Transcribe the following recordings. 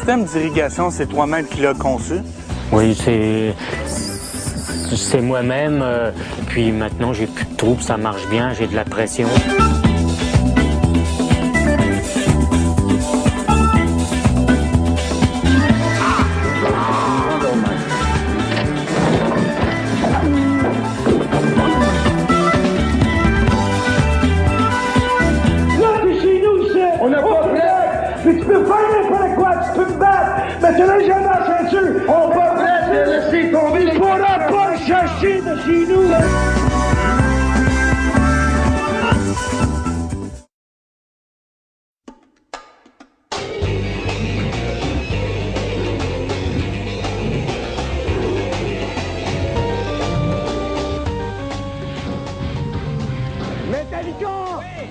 système d'irrigation, c'est toi-même qui l'as conçu? Oui, c'est moi-même. Puis maintenant, j'ai plus de troubles, ça marche bien, j'ai de la pression. Mais tu peux faire n'importe quoi, tu peux me battre, mais tu l'as jamais en ceinture. On va presque laisser tomber. Tu pourras pas le chercher de chez nous. Metallica,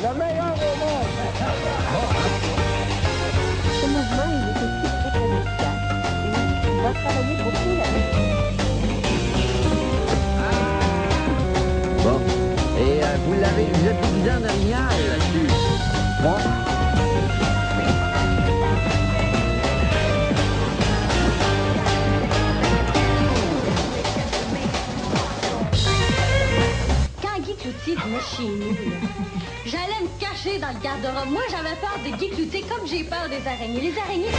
le meilleur au monde. Ce mouvement, il est aussi très efficace et il va travailler beaucoup la Bon. Et vous êtes évident de rien là-dessus. Bon. Quand Guy Cloutier venait chez nous, j'allais me cacher dans le garde-robe. Moi, j'avais peur de Guy Cloutier comme j'ai peur des araignées. Les araignées...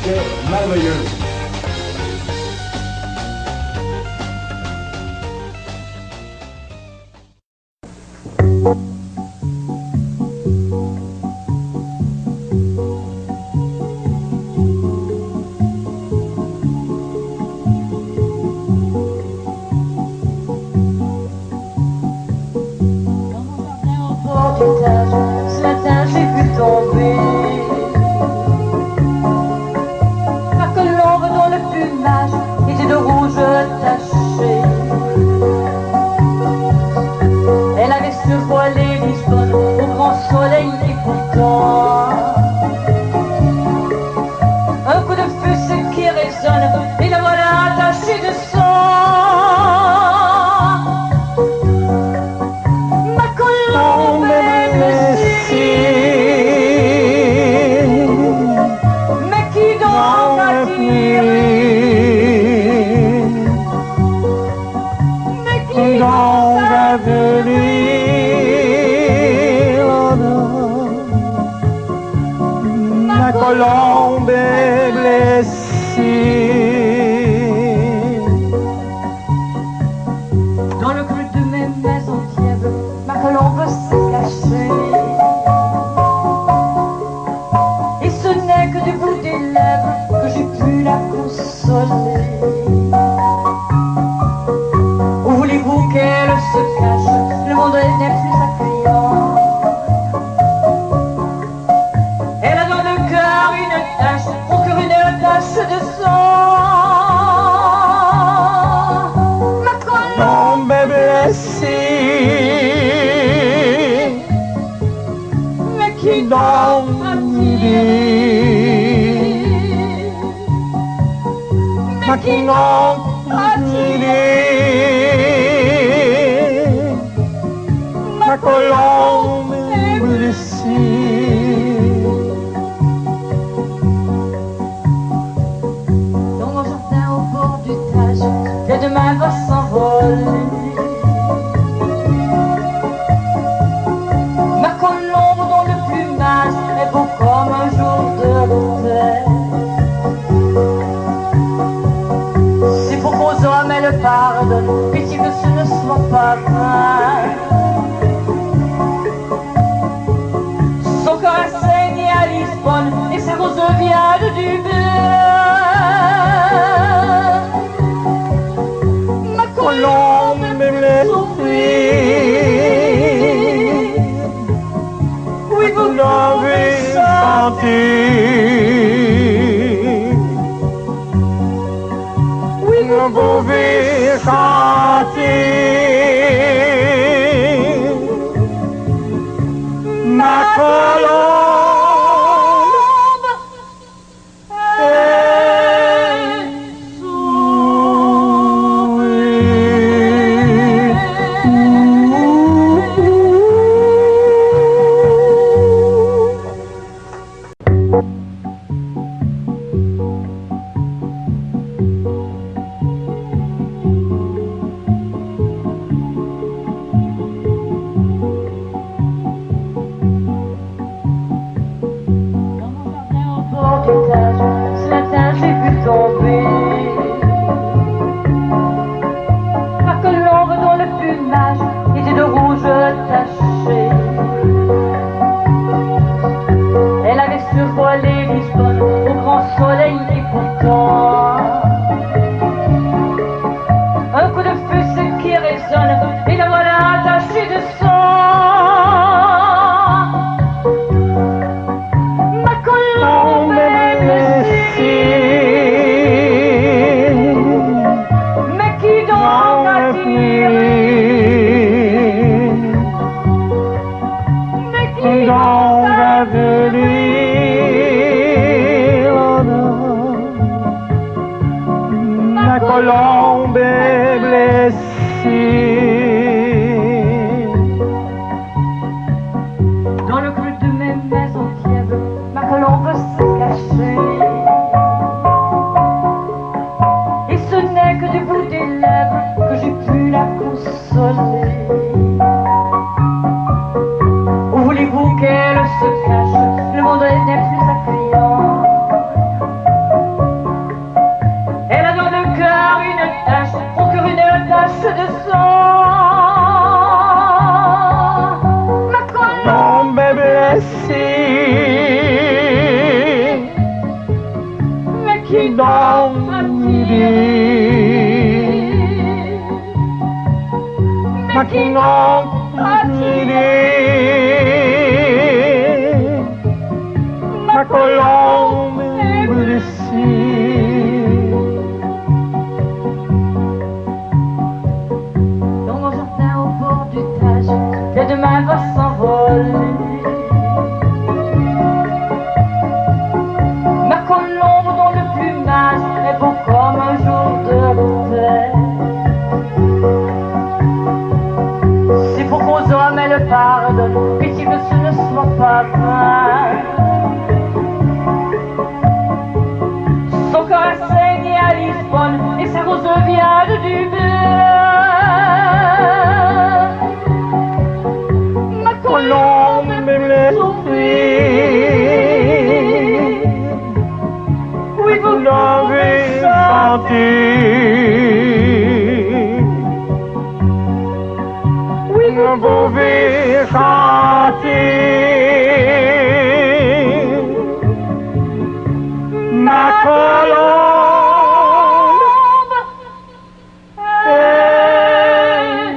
C'est merveilleux. Ce matin j'ai vu tomber ma colombe dont le plumage était de rouge taché. Elle avait survolé Lisbonne au grand soleil et pourtant un coup de feu c'est qui résonne et la voilà attachée de sang. Ma colombe est blessée, mais qui donc va tirer? Mais qui donc va venir? Ma colombe est blessée. Dans le creux de mes maisons tièdes, ma colombe s'est cachée. Et ce n'est que du bout des lèvres que j'ai pu la consoler. Où voulez-vous qu'elle se cache? Le monde n'est plus accueillant. Elle a dans le cœur une tache, au cœur une tache de sang. Ma colombe Colombe est blessée. mais qui Donc, va tirer? ma colombe est blessée. Ma colombe est blessée. Dans mon jardin au bord du Tage, le demain va s'envoler. Ma colombe dont le plumage est beau comme un jour de terre. C'est pour qu'aux hommes elle pardonne, pitié que ce ne soit pas vrai. viande du beurre. Ma colombe me souffrir. Oui, vous l'avez senti. Oui, vous pouvez chanter. Ma colombe est ce matin j'ai vu tomber ma colombe dont le plumage était de rouge taché. Elle avait survolé Lisbonne au grand soleil et pourtant un coup de feu c'est qui résonne et la voilà attachée de sang. Ma colombe est blessée, mais qui donc a tiré? Mais qui donc a Ma colombe est blessée. dans le creux de mes maisons tièdes, ma colombe s'est cachée. Et ce n'est que du bout des lèvres que j'ai pu la consoler. Où voulez-vous qu'elle se cache? Le monde n'est plus attrayant. Elle a dans le cœur une tache, au cœur une tache de sang. Ma colombe Colombe est blessée. mais qui Donc, donc a tiré? Ma qui donc a tiré. Ma colombe est blessée. Dans mon jardin au bord du Tage, le demain va s'envoler. Ma colombe dont le plumage est beau comme un jour de terre. C'est pour qu'aux hommes elle pardonne, pitié que ce ne soit pas vain. Son cœur a saigné à Lisbonne et sa rose vient du beurre. Ma colombe Colombe est blessée. oui, vous Vous l'avez senti. oui, Vous pouvez chanter. Ma colombe est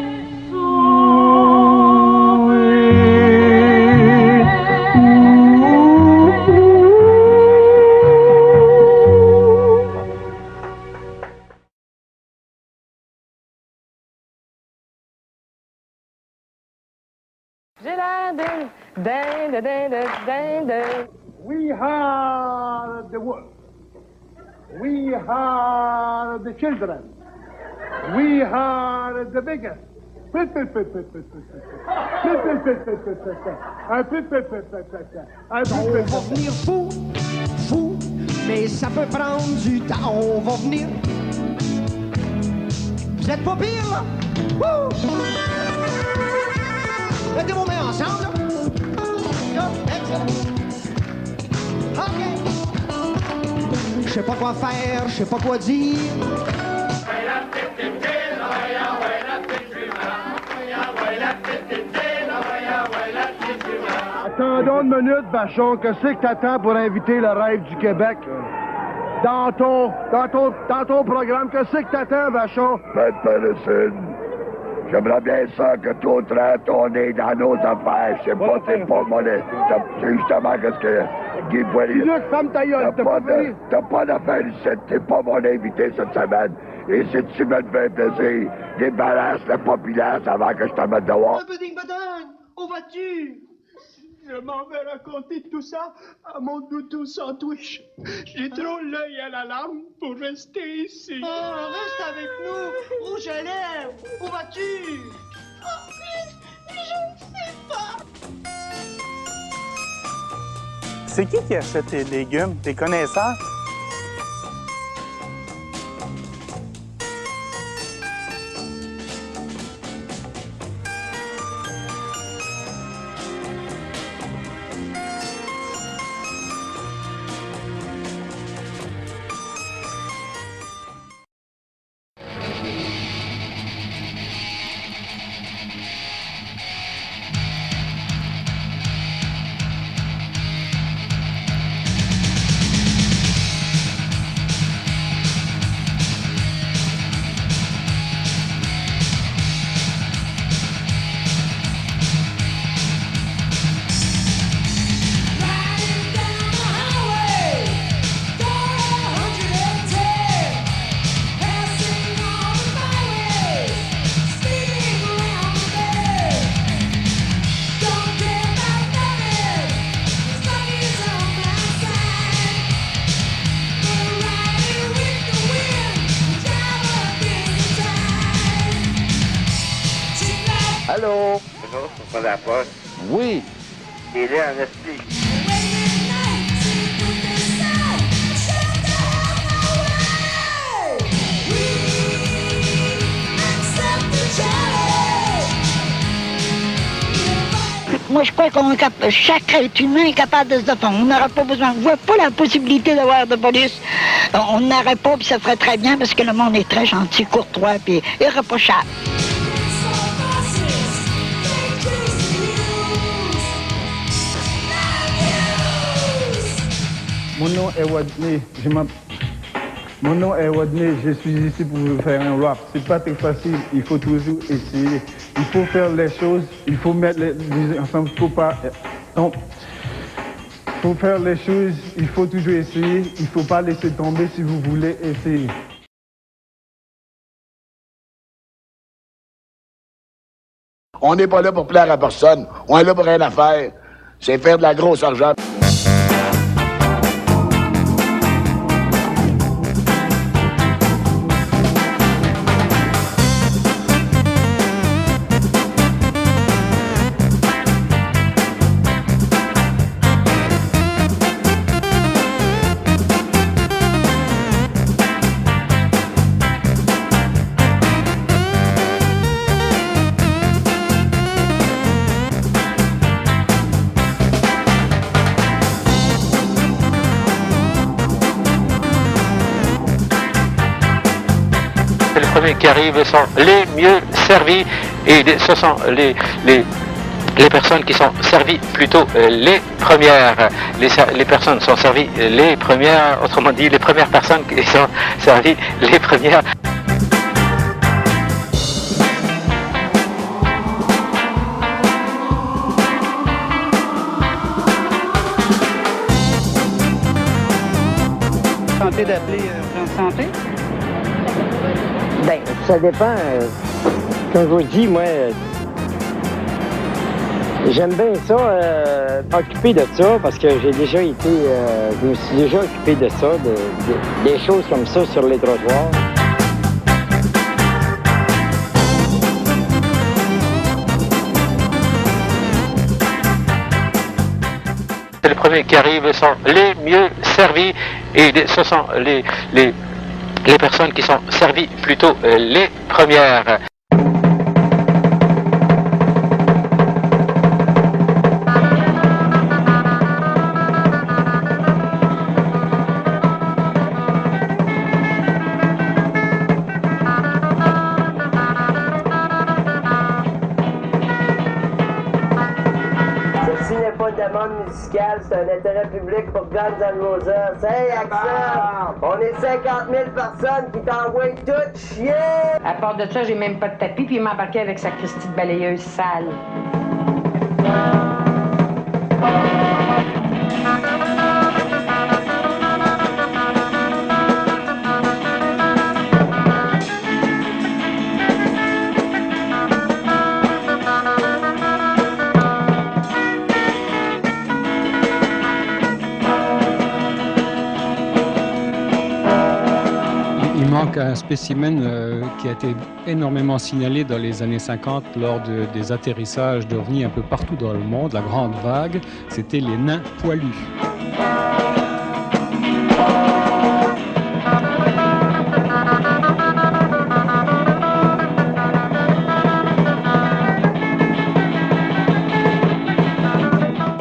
J'ai l'air d'un. We are the world. We are the children. We are the biggest. On va venir fou, fou, mais ça peut prendre du temps. On va venir. Vous êtes pas pire, là? Wouh! Mettez vos mains ensemble, là. Là, excellent. OK. Je sais pas quoi faire, je sais pas quoi dire. Attendez. donc une minute, Vachon. Qu'est-ce que t'attends pour inviter le rêve du Québec? Dans ton programme, qu'est-ce que t'attends, Vachon? Matt Madison, j'aimerais bien ça que tu traînes ton nez dans nos affaires. Je sais pas, c'est pas mon... C'est justement qu'est-ce que Guy Poirier... Luc, ferme ta gueule, T'as pas d'affaire ici, t'es pas mon invité cette semaine. Et si tu me fais plaisir, débarrasse la populace avant que je te mette dehors. Un pudding badin, où vas-tu? Je m'en vais raconter tout ça à mon doudou sandwich. J'ai trop l'œil à la larme pour rester ici. Oh, reste avec nous. Rouge à lèvres, où vas-tu? Oh, je ne sais pas. C'est qui achète tes légumes? Tes connaisseurs? Allô? Non, c'est pas la poste. Oui. Il est en esprit. Moi, je crois chaque être humain est capable de se défendre. On n'aura pas besoin, on ne voit pas la possibilité d'avoir de police. On n'aurait pas, puis ça ferait très bien, parce que le monde est très gentil, courtois, puis irréprochable. Mon nom est Wadney. Mon nom est Wadney. Je suis ici pour vous faire un rap. C'est pas très facile. Il faut toujours essayer. Il faut faire les choses. Il faut mettre les ensemble. Faut pas. Non. Faut faire les choses. Il faut toujours essayer. Il faut pas laisser tomber si vous voulez essayer. On n'est pas là pour plaire à personne. On est là pour rien à faire. C'est faire de la grosse argent. Les premiers qui arrivent sont les mieux servis et ce sont les personnes qui sont servies plutôt les premières. Les personnes sont servies les premières, autrement dit les premières personnes qui sont servies les premières. Tentez d'appeler France Santé? Ben, ça dépend. Comme je vous dis, moi, j'aime bien ça, occuper de ça, parce que j'ai déjà été, je me suis déjà occupé de ça, des choses comme ça sur les trottoirs. Les premiers qui arrivent sont les mieux servis et ce sont les personnes qui sont servies plutôt les premières. Ceci n'est pas de demande bande musicale, c'est un intérêt public pour Guns N' Roses. Hey, Axel, on est 50 000 personnes qui t'envoient tout chier! À part de ça, j'ai même pas de tapis, puis il m'embarquait avec sa Christie de balayeuse sale. Il manque un spécimen qui a été énormément signalé dans les années 50 lors des atterrissages d'ovnis un peu partout dans le monde, la grande vague, c'était les nains poilus.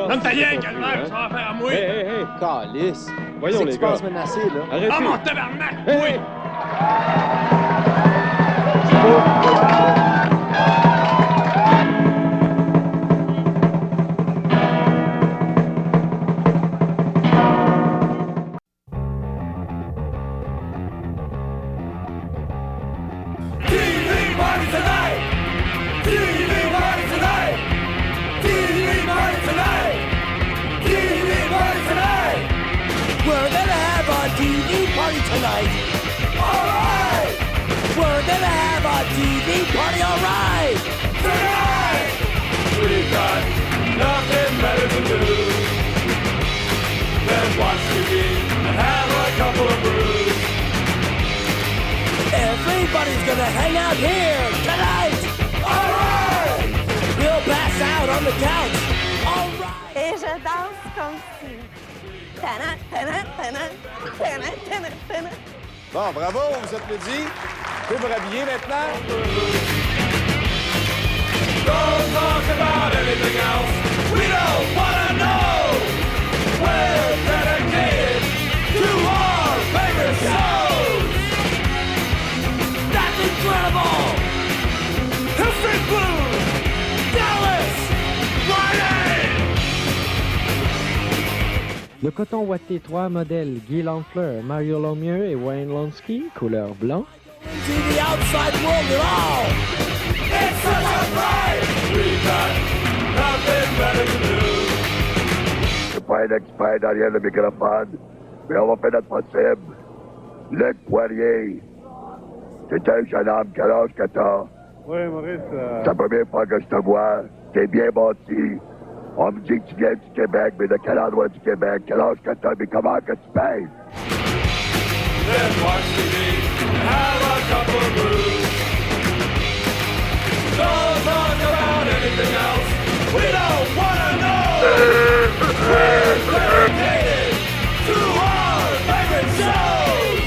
Donne ta ligne, calvaire, ça va faire à moi! Hé, calice! Voyons, c'est les que tu gars. penses menacer, là? Arrêtez! Ah, mon tabarnak! Hey! Oui! We're gonna have a TV party tonight. Alright! We're gonna have a TV party, alright! Tonight! We've got nothing better to do than watch TV and have a couple of brews. Everybody's gonna hang out here tonight! Alright! We'll pass out on the couch. Alright! Et je danse comme si. Tana, tana, tana, tana, tana, tana. Bon, bravo, on vous applaudit. Vous pouvez vous rhabiller maintenant? Don't talk about anything else. We don't wanna know. We're dedicated to our favorite shows. That's incredible! History Blues, Dallas, Friday. Le coton ouaté 3 modèles Guy Lanfleur, Mario Lemieux et Wayne Lonsky, couleur blanc. To the outside world at all! It's such a fright. We've got nothing better to do. Je suis pas un expert derrière le microphone, mais on va faire notre possible. Luc Poirier, t'es un jeune homme, quel âge que t'as? Oui, Maurice. C'est la première fois que je te vois. T'es bien bâti. On me dit que tu viens du Québec, mais de quel endroit du Québec? Quel âge que t'as, mais comment que tu pèses? Then watch TV and have a couple of brews. Don't talk about anything else. We don't wanna know. We're dedicated to our favorite shows.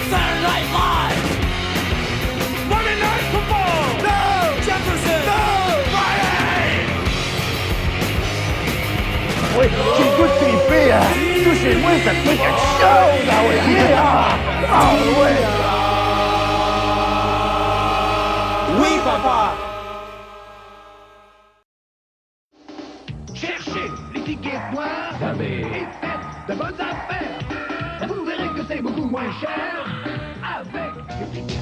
Saturday Night Live! Monday Night Football. No! Jefferson. No! Friday. Oui, j'ai le goût de triper, hein! Touchez-moi, ça fait quelque chose! Ah oui, ah oui! Oui, papa. Cherchez les tickets points et faites de bonnes affaires! Vous verrez que c'est beaucoup moins cher avec les tickets.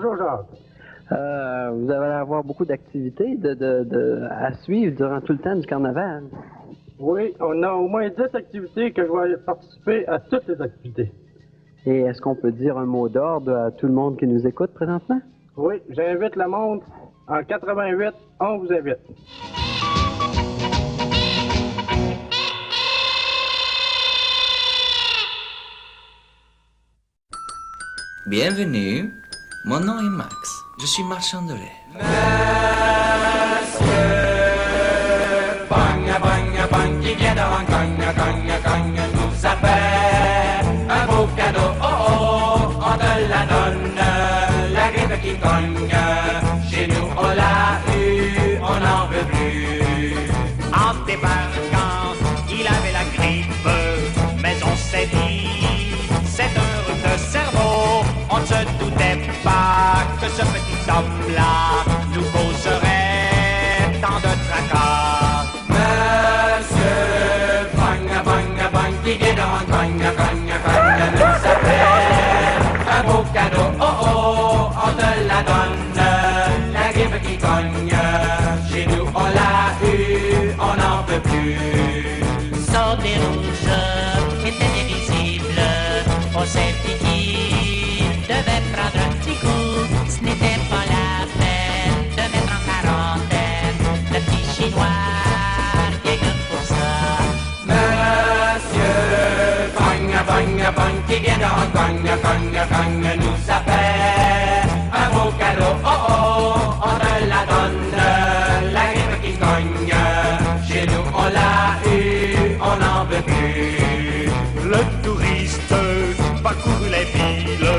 Bonjour, Jacques. Vous allez avoir beaucoup d'activités à suivre durant tout le temps du carnaval. Oui, on a au moins 10 activités que je vais participer à toutes les activités. Et est-ce qu'on peut dire un mot d'ordre à tout le monde qui nous écoute présentement? Oui, j'invite le monde. En 88, on vous invite. Bienvenue, mon nom est Max. Je suis marchand de lait. Qui vient de Hong Kong, nous appelle un beau cadeau, oh oh, on te la donne, la grippe qui cogne, chez nous on l'a eu, on n'en veut plus. En débarquant, il avait la grippe, mais on s'est dit, c'est un rhume de cerveau, on ne se doutait pas que ce petit homme-là nous causerait tant de tracas. Qui vient de Hong Kong, nous appelle un beau cadeau, oh oh, on te la donne, la grippe qui cogne, chez nous on l'a eu, on n'en peut plus. Son nez rouge était bien visible, on s'est dit qu'il devait prendre un petit coup, ce n'était pas la peine de mettre en quarantaine le petit chinois. Qui vient de Hong Kong, nous appelle un beau cadeau, oh oh, on te la donne, la grippe qui cogne, chez nous on l'a eu, on n'en veut plus. Le touriste parcourt les villes,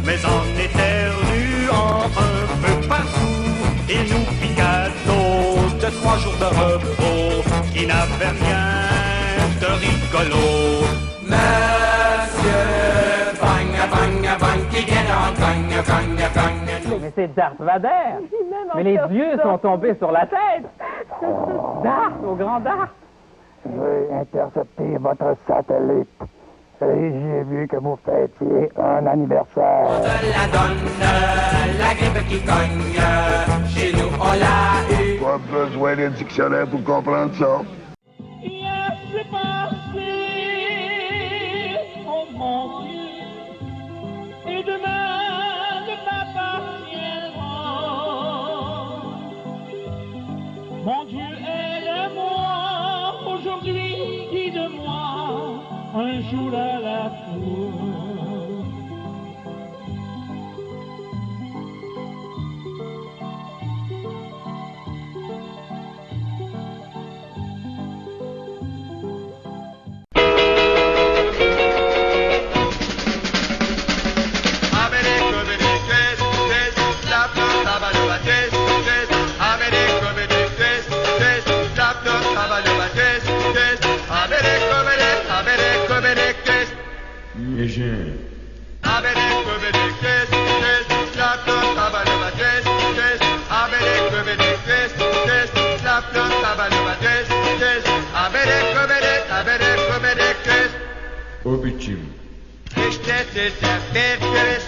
mais en éternuant un peu partout, il nous piqua de 3 jours de repos, qui n'avaient rien de rigolo. Qui vient de Hong Kong, Mais c'est Darth Vader. Mais les dieux sont tombés sur la tête. Darth, au grand Darth. J'ai intercepté votre satellite et j'ai vu que vous fêtiez un anniversaire. on te la donne, la grippe qui cogne, chez nous on l'a eu. Pas besoin d'un dictionnaire pour comprendre ça. Hier c'est passé, oh mon Dieu. Et demain ne m'appartiendra. Mon Dieu, aide-moi, aujourd'hui, guide-moi, un jour à la fois. Obicim. İşte size bir kriz,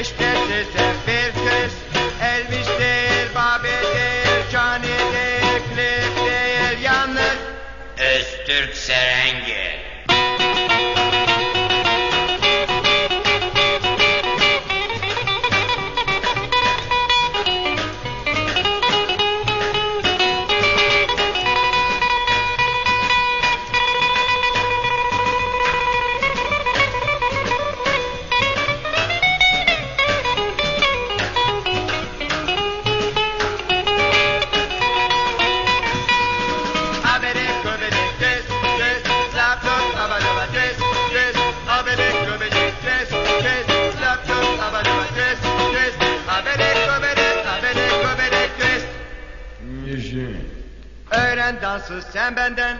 işte size bir kriz. Elvis değil, Bobby değil, Johnny değil, Cliff değil, yalnız Öztürk Serengil. Öğren dansı sen benden,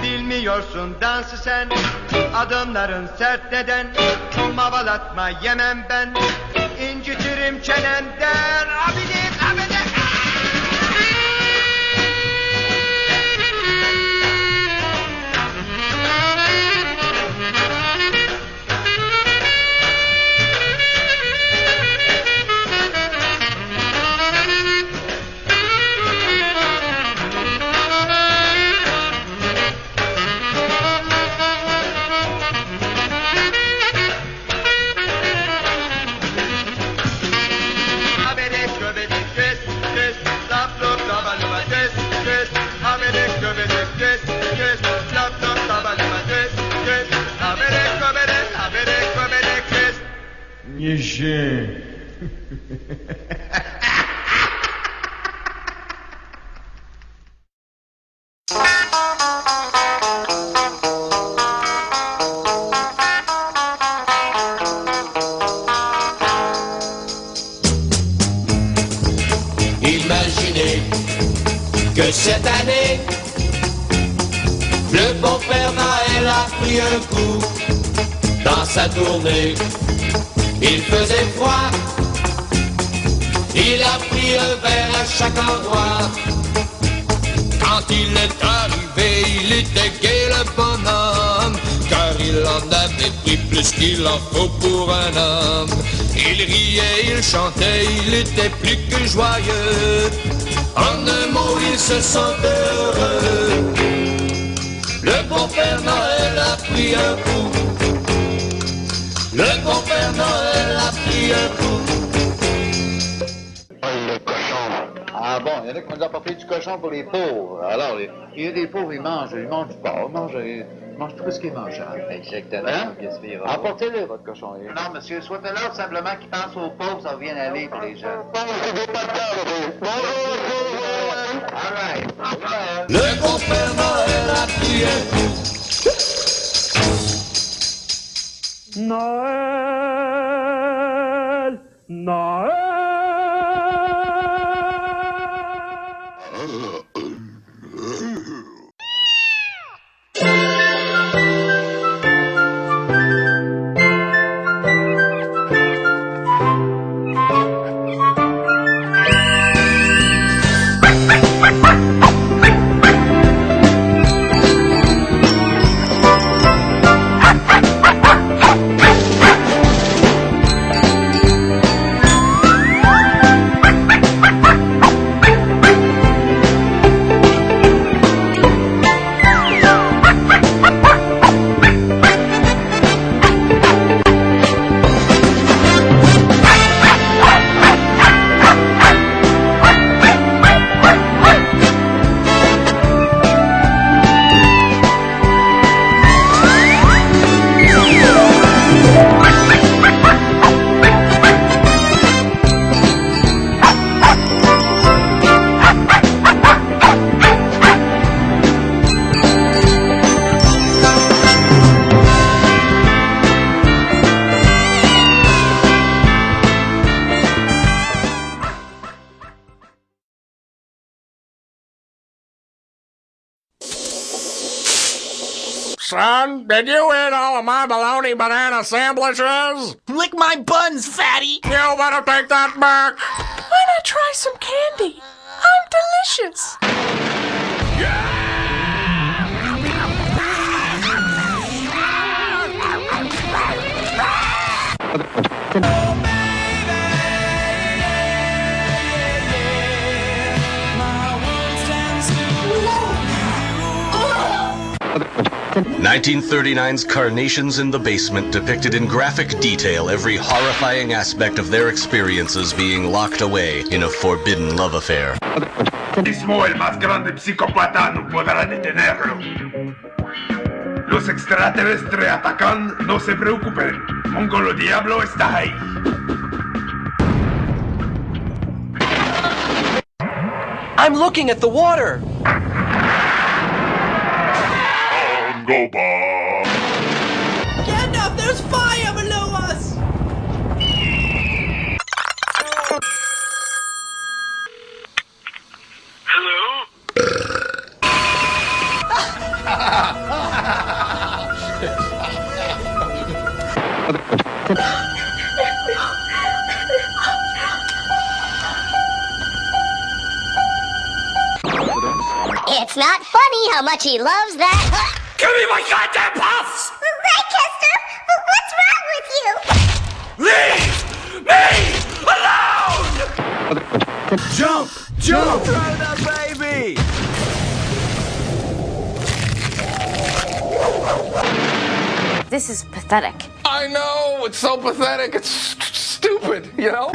bilmiyorsun dansı sen. Adımların sert neden, mavalatma yemem ben. İncitirim çenenden, abidik abidik. Il est chien. Imaginez que cette année, le bon Père Noël a pris un coup dans sa tournée. Il faisait froid, il a pris un verre à chaque endroit. Quand il est arrivé, il était gai le bonhomme, car il en avait pris plus qu'il en faut pour un homme. Il riait, il chantait, il était plus que joyeux. En un mot, il se sentait heureux. Le bon Père Noël a pris un coup. Le bon Père Noël a pris un coup. Le cochon. Ah bon, il y en a qui m'ont apporté du cochon pour les pauvres. Alors, il y a des pauvres, ils mangent du porc, ils mangent tout ce qui est mangeable. Exactement. Hein? Apportez-le, votre cochon. Non, monsieur, souhaitez-leur simplement qu'ils pensent aux pauvres, ça va bien aller pour les jeunes. All right. Le bon Père Noël a pris un coup. Noël, Noël. Son, did you eat all of my bologna banana sandwiches? Lick my buns, fatty! You better take that back! Why not try some candy? I'm delicious! Oh, 1939's Carnations in the Basement depicted in graphic detail every horrifying aspect of their experiences being locked away in a forbidden love affair. Mismo el más grande psicópata no podrá detenerlo. Los extraterrestres atacan, no se preocupen. Mongolo Diablo está ahí. I'm looking at the water! Go Bob! Gandalf, there's fire below us! Hello? It's not funny how much he loves that. Give me my goddamn puffs! Right, Kester? But what's wrong with you? Leave me alone! Jump! Jump! Throw the baby! This is pathetic. I know, it's so pathetic, it's stupid, you know?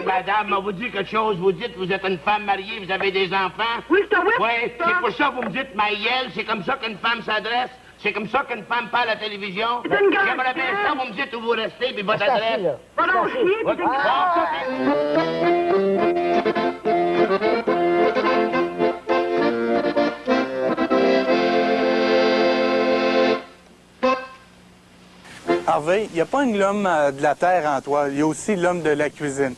Madame, on vous dit quelque chose, vous dites vous êtes une femme mariée, vous avez des enfants. Oui, c'est vrai. Oui, c'est pour ça que vous me dites Maïel, c'est comme ça qu'une femme s'adresse, c'est comme ça qu'une femme parle à la télévision. J'aimerais bien ça, vous me dites où vous restez, puis votre adresse. Harvey, il n'y a pas une l'homme de la terre en toi, il y a aussi l'homme de la cuisine.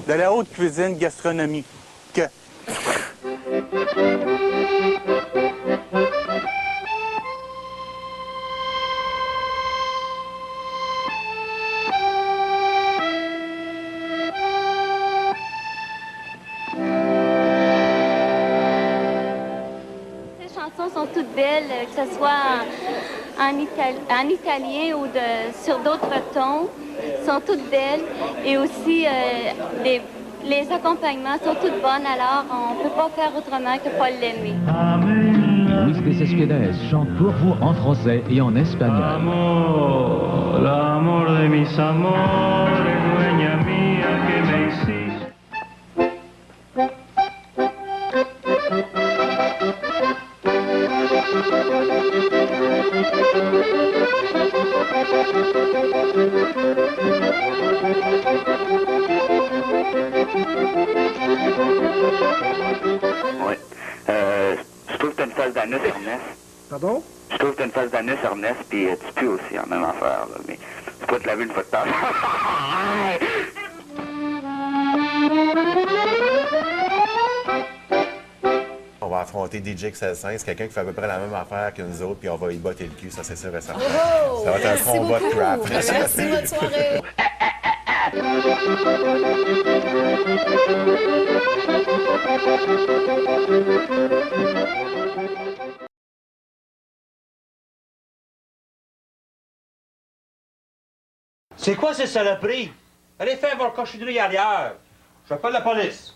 De la haute cuisine, gastronomie. Que... Ces chansons sont toutes belles, que ce soit en italien ou sur d'autres tons, sont toutes belles. Et aussi, les accompagnements sont toutes bonnes, alors on ne peut pas faire autrement que pas l'aimer. Luis de Céspedes chante pour vous en français et en espagnol. Amor, l'amor de mis amores, dueña mía que me hiciste. Oui. Je trouve que t'as une face d'anus, Ernest. Pardon? Je trouve que t'as une face d'anus, Ernest, puis tu pues aussi en même affaire, là. Mais tu peux te laver une fois de temps. On va affronter DJ Xelsin, c'est quelqu'un qui fait à peu près la même affaire que nous autres, puis on va y botter le cul, ça c'est sûr et certain. Oh, ça va être un combat de crap. Merci, bonne soirée. C'est quoi ces saloperies? Allez faire votre cochonnerie ailleurs. J'appelle la police.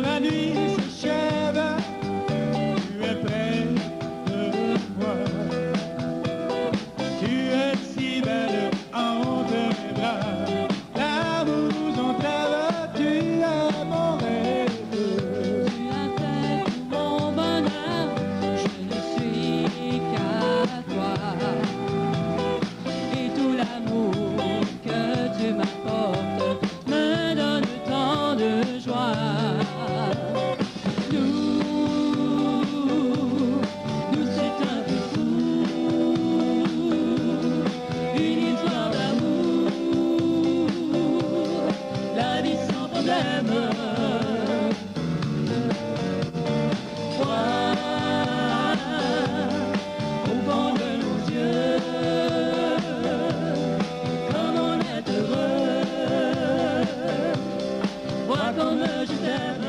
La nuit s'achève, tu es près de moi. Tu es si belle entre mes bras. L'amour nous entrave, tu es mon rêve. Tu as fait mon bonheur, je ne suis qu'à toi. Et tout l'amour que tu m'apportes me donne tant de joie. Nous c'est un peu fou, une histoire d'amour, la vie sans problème. Toi, au fond de nos yeux, comme on est heureux, vois comme je t'aime.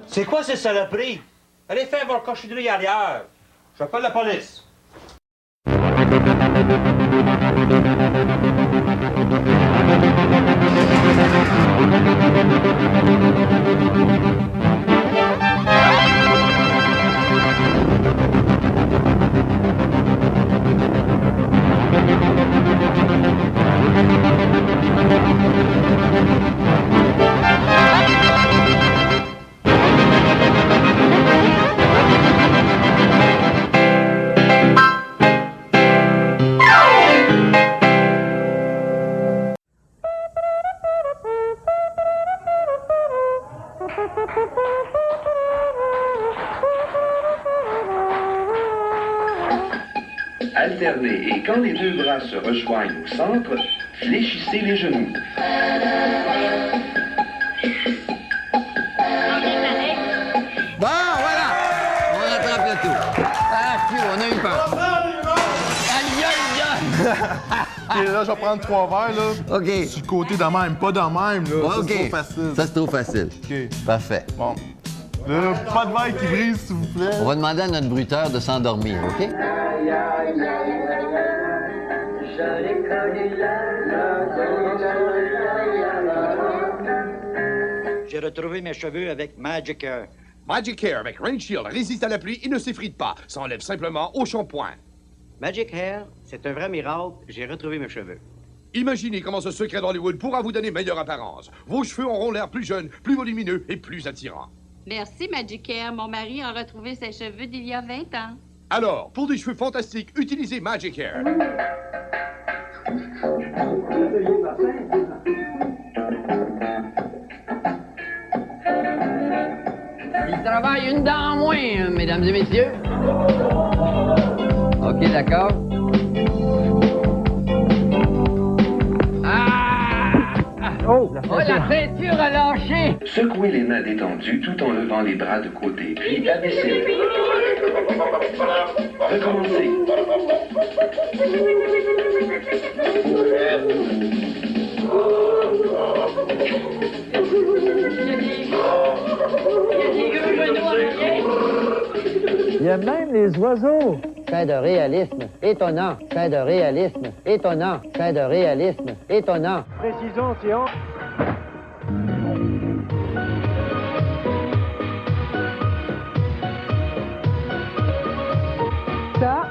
C'est quoi ces saloperies? Allez faire votre cochonnerie ailleurs. J'appelle la police. alternez et quand les deux bras se rejoignent au centre, fléchissez les genoux. Bon, voilà! On rattrape le tout. Ah, on a eu peur. Aïe, aïe, aïe! OK, là, je vais prendre 3 verres, là. OK. Du côté de même, pas de même, là. Ouais, Ça, OK. c'est trop facile. Ça, c'est trop facile. OK. Parfait. Bon. Là, pas de verre qui brise, s'il vous plaît. On va demander à notre bruiteur de s'endormir, OK? J'ai retrouvé mes cheveux avec Magic Hair. Magic Hair avec Rain Shield résiste à la pluie et ne s'effrite pas. S'enlève simplement au shampoing. Magic Hair, c'est un vrai miracle. J'ai retrouvé mes cheveux. Imaginez comment ce secret d'Hollywood pourra vous donner meilleure apparence. Vos cheveux auront l'air plus jeunes, plus volumineux et plus attirants. Merci, Magic Hair. Mon mari a retrouvé ses cheveux d'il y a 20 ans. Alors, pour des cheveux fantastiques, utilisez Magic Hair. Il travaille une dent en moins, mesdames et messieurs. OK, d'accord. Oh, la ceinture a lâché! Secouez les mains détendues tout en levant les bras de côté, puis abaissez-les. Recommencez. Il y a même les oiseaux. Fait de réalisme étonnant. Fait de réalisme étonnant. Fait de réalisme étonnant. Précisons, si on... Ça,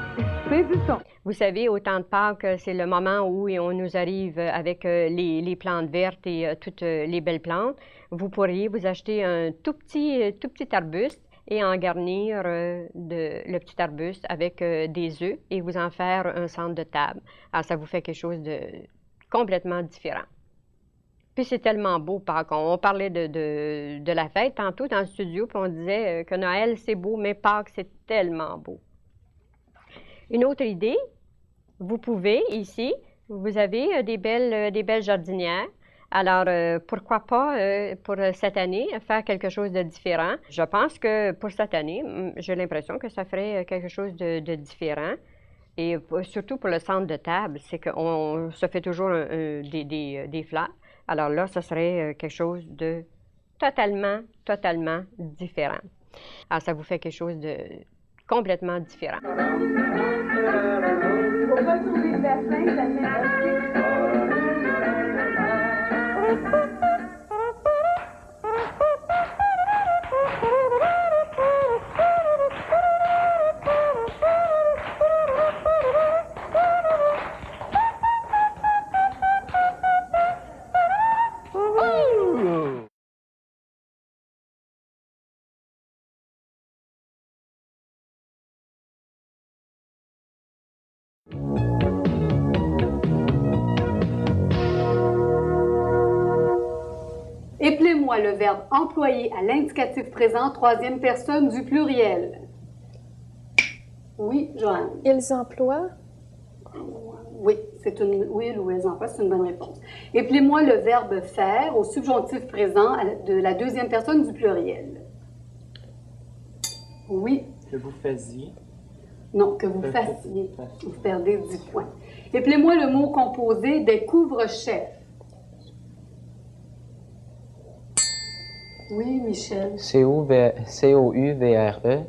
c'est du son. Vous savez, au temps de Pâques, c'est le moment où on nous arrive avec les plantes vertes et toutes les belles plantes. Vous pourriez vous acheter un tout petit arbuste et en garnir le petit arbuste avec des œufs et vous en faire un centre de table. Alors, ça vous fait quelque chose de complètement différent. Puis c'est tellement beau, Pâques. On parlait de la fête tantôt dans le studio, puis on disait que Noël, c'est beau, mais Pâques, c'est tellement beau. Une autre idée, vous pouvez, ici, vous avez des belles jardinières. Alors, pourquoi pas, pour cette année, faire quelque chose de différent? Je pense que pour cette année, j'ai l'impression que ça ferait quelque chose de différent. Et surtout pour le centre de table, c'est qu'on se fait toujours des fleurs. Alors là, ça serait quelque chose de totalement différent. Alors, ça vous fait quelque chose de complètement différent. Éplez-moi le verbe employé à l'indicatif présent, troisième personne du pluriel. Oui, Joanne. Ils emploient? Oui, oui, Louise, en fait, c'est une bonne réponse. Éplez-moi le verbe faire au subjonctif présent de la deuxième personne du pluriel. Oui. Que vous faisiez. Non, que vous fassiez. Vous perdez 10 points. Éplez-moi le mot composé des couvre-chefs. Oui, Michel. C-O-U-V-R-E,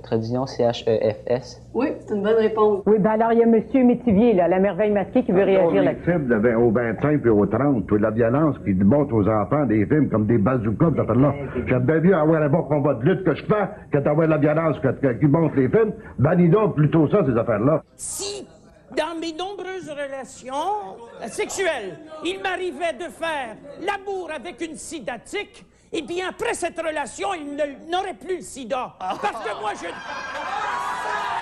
traduction C-H-E-F-S. Oui, c'est une bonne réponse. Oui, ben alors il y a M. Métivier, là, la merveille masquée, qui veut réagir là-dessus. Les films au 25 et au 30, puis la violence qui montre aux enfants des films comme des bazookas, ça fait là. J'aime bien mieux avoir un bon combat de lutte que je fais que d'avoir la violence qui montre les films. Bannis donc plutôt ça, ces affaires-là. Si, dans mes nombreuses relations sexuelles, il m'arrivait de faire l'amour avec une sidatique, et bien après cette relation, il n'aurait plus le sida. Parce que moi,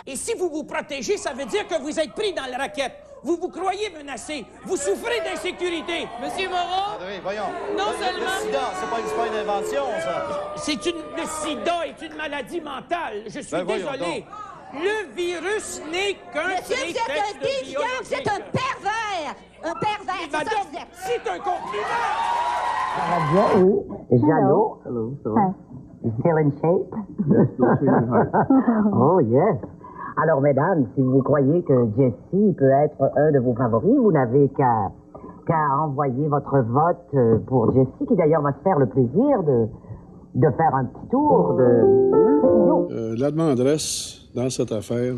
Et si vous vous protégez, ça veut dire que vous êtes pris dans la raquette. Vous vous croyez menacé. Vous souffrez d'insécurité. Monsieur Moreau? André, voyons. Non seulement... Le sida, c'est pas une invention, ça. Le sida est une maladie mentale. Je suis désolé. Le virus n'est qu'un Monsieur, vous êtes un prétexte déviant, vous êtes un pervers! Un pervers, c'est ça que vous êtes! C'est un compliment! Ça va bien, oui. Hello. Hello, so. You still in shape? Yes, still training hard. Oh, yes. Alors, mesdames, si vous croyez que Jesse peut être un de vos favoris, vous n'avez qu'à envoyer votre vote pour Jesse, qui d'ailleurs va se faire le plaisir de faire un petit tour de... La demanderesse, dans cette affaire,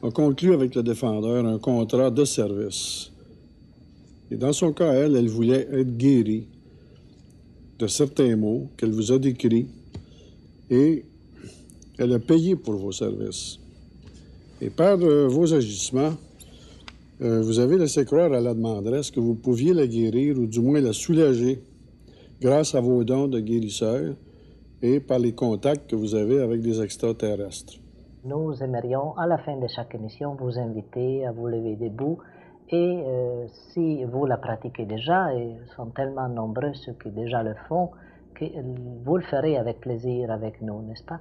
a conclu avec le défendeur un contrat de service. Et dans son cas, elle voulait être guérie de certains mots qu'elle vous a décrits et elle a payé pour vos services. Et par vos agissements, vous avez laissé croire à la demanderesse que vous pouviez la guérir ou du moins la soulager grâce à vos dons de guérisseur et par les contacts que vous avez avec des extraterrestres. Nous aimerions, à la fin de chaque émission, vous inviter à vous lever debout et si vous la pratiquez déjà, et sont tellement nombreux ceux qui déjà le font, que vous le ferez avec plaisir avec nous, n'est-ce pas?